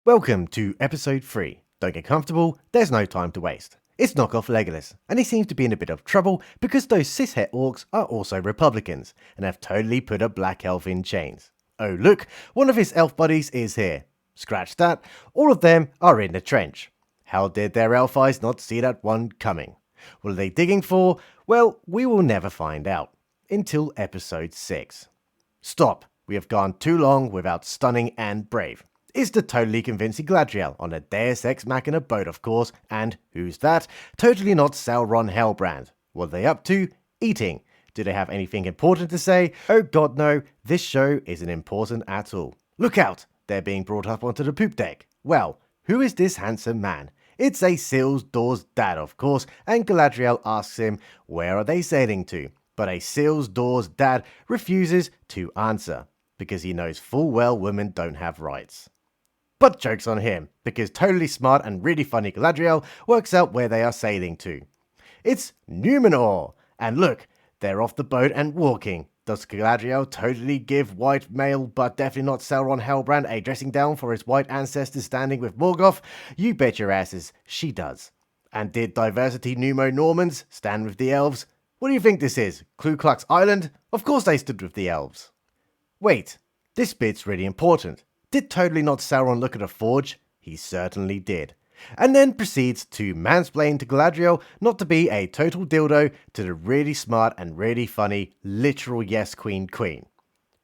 Welcome to episode 3. Don't get comfortable, there's no time to waste. It's knockoff Legolas, and he seems to be in a bit of trouble because those cishet orcs are also Republicans, and have totally put a black elf in chains. Oh look, one of his elf buddies is here. Scratch that, all of them are in the trench. How did their elf eyes not see that one coming? What are they digging for? Well, we will never find out. Until episode 6. Stop, we have gone too long without stunning and brave. Is the totally convincing Galadriel on a Deus Ex Machina boat, of course, and who's that? Totally not Sauron Halbrand. What are they up to? Eating. Do they have anything important to say? Oh god no, this show isn't important at all. Look out! They're being brought up onto the poop deck. Well, who is this handsome man? It's Isildur's dad, of course, and Galadriel asks him, where are they sailing to? But Isildur's dad refuses to answer, because he knows full well women don't have rights. But joke's on him, because totally smart and really funny Galadriel works out where they are sailing to. It's Numenor! And look, they're off the boat and walking. Does Galadriel totally give white male but definitely not Sauron Halbrand a dressing down for his white ancestors standing with Morgoth? You bet your asses, she does. And did diversity Numero Normans stand with the elves? What do you think this is, Ku Klux Island? Of course they stood with the elves. Wait, this bit's really important. Did totally not Sauron look at a forge? He certainly did. And then proceeds to mansplain to Galadriel not to be a total dildo to the really smart and really funny literal yes queen.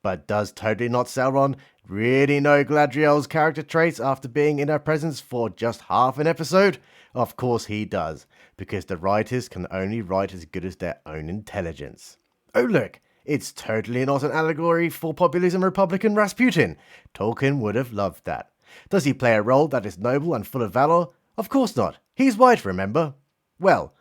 But does totally not Sauron really know Galadriel's character traits after being in her presence for just half an episode? Of course he does, because the writers can only write as good as their own intelligence. Oh look! It's totally not an allegory for populism Republican Rasputin. Tolkien would have loved that. Does he play a role that is noble and full of valor? Of course not. He's white, remember? Well,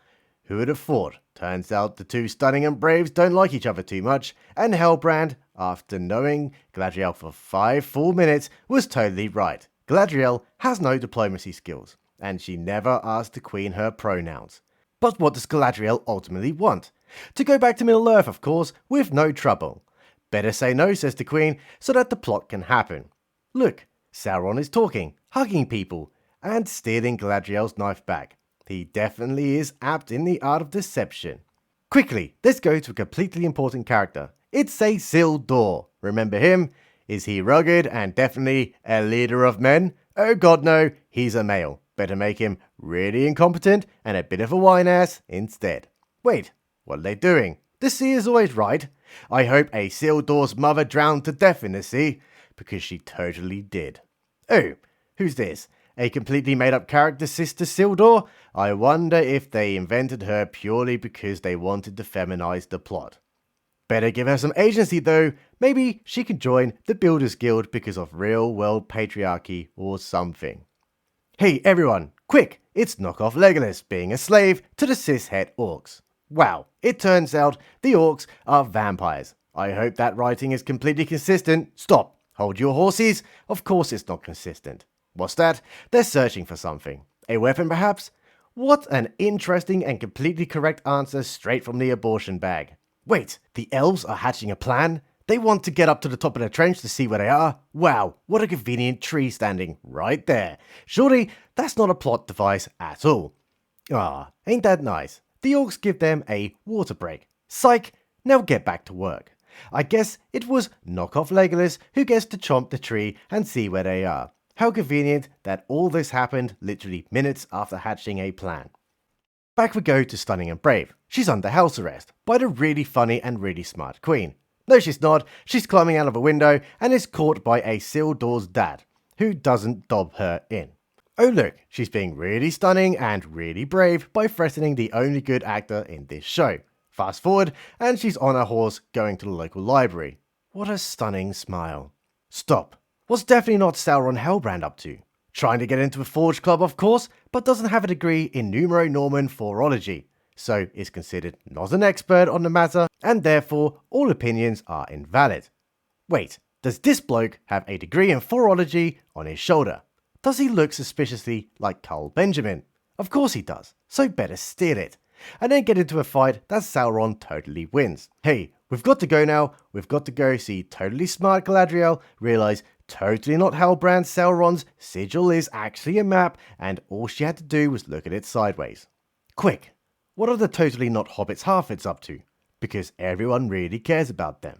who would have thought? Turns out the two stunning and braves don't like each other too much, and Halbrand, after knowing Galadriel for 5 full minutes, was totally right. Galadriel has no diplomacy skills, and she never asked the Queen her pronouns. But what does Galadriel ultimately want? To go back to Middle-earth, of course, with no trouble. Better say no, says the Queen, so that the plot can happen. Look, Sauron is talking, hugging people, and stealing Galadriel's knife back. He definitely is apt in the art of deception. Quickly, let's go to a completely important character. It's Isildur. Remember him? Is he rugged and definitely a leader of men? Oh god no, he's a male. Better make him really incompetent and a bit of a whine-ass instead. Wait. What are they doing? The sea is always right. I hope Isildur's mother drowned to death in the sea, because she totally did. Oh, who's this? A completely made-up character, Sister Isildur? I wonder if they invented her purely because they wanted to feminize the plot. Better give her some agency though. Maybe she could join the Builders Guild because of real-world patriarchy or something. Hey everyone, quick! It's knockoff Legolas being a slave to the cishet orcs. Wow, it turns out the orcs are vampires. I hope that writing is completely consistent. Stop, hold your horses. Of course it's not consistent. What's that? They're searching for something. A weapon perhaps? What an interesting and completely correct answer straight from the abortion bag. Wait, the elves are hatching a plan? They want to get up to the top of the trench to see where they are? Wow, what a convenient tree standing right there. Surely that's not a plot device at all. Ah, ain't that nice? The orcs give them a water break. Psych, now get back to work. I guess it was knockoff Legolas who gets to chomp the tree and see where they are. How convenient that all this happened literally minutes after hatching a plan. Back we go to Stunning and Brave. She's under house arrest by the really funny and really smart Queen. No she's not, she's climbing out of a window and is caught by Isildur's dad, who doesn't dob her in. Oh look, she's being really stunning and really brave by threatening the only good actor in this show. Fast forward, and she's on a horse going to the local library. What a stunning smile. Stop. What's definitely not Sauron Halbrand up to? Trying to get into a forge club, of course, but doesn't have a degree in Numero Norman forgery, so is considered not an expert on the matter, and therefore all opinions are invalid. Wait, does this bloke have a degree in forgery on his shoulder? Does he look suspiciously like Carl Benjamin? Of course he does, so better steal it. And then get into a fight that Sauron totally wins. Hey, we've got to go now. We've got to go see totally smart Galadriel realize totally not Halbrand, Sauron's sigil is actually a map, and all she had to do was look at it sideways. Quick, what are the totally not Hobbits Harfoots up to? Because everyone really cares about them.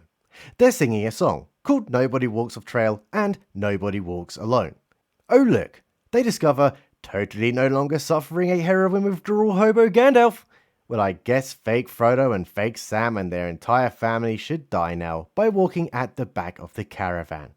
They're singing a song called Nobody Walks Off Trail and Nobody Walks Alone. Oh look, they discover totally no longer suffering a heroin withdrawal hobo Gandalf. Well, I guess fake Frodo and fake Sam and their entire family should die now by walking at the back of the caravan.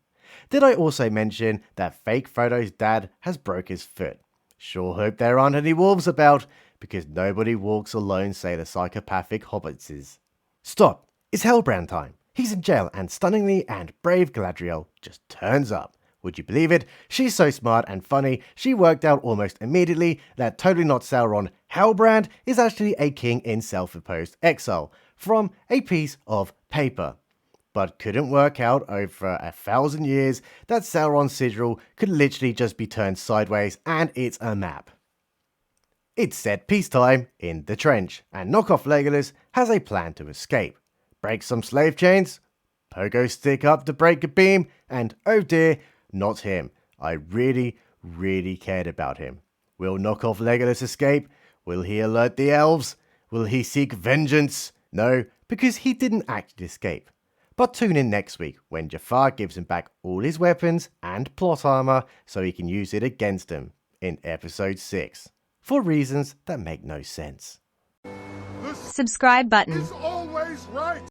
Did I also mention that fake Frodo's dad has broke his foot? Sure hope there aren't any wolves about, because nobody walks alone, say the psychopathic hobbitses. Stop, it's Halbrand time. He's in jail and stunningly and brave Galadriel just turns up. Would you believe it? She's so smart and funny, she worked out almost immediately that totally not Sauron Halbrand is actually a king in self-imposed exile from a piece of paper. But couldn't work out over 1,000 years that Sauron's sigil could literally just be turned sideways and it's a map. It's set peacetime in the trench, and knockoff Legolas has a plan to escape. Break some slave chains, pogo stick up to break a beam, and oh dear, not him. I really cared about him. Will knockoff Legolas escape? Will he alert the elves? Will he seek vengeance? No, because he didn't actually escape. But tune in next week when Jafar gives him back all his weapons and plot armor so he can use it against him in episode 6. For reasons that make no sense. Subscribe button. Is always right.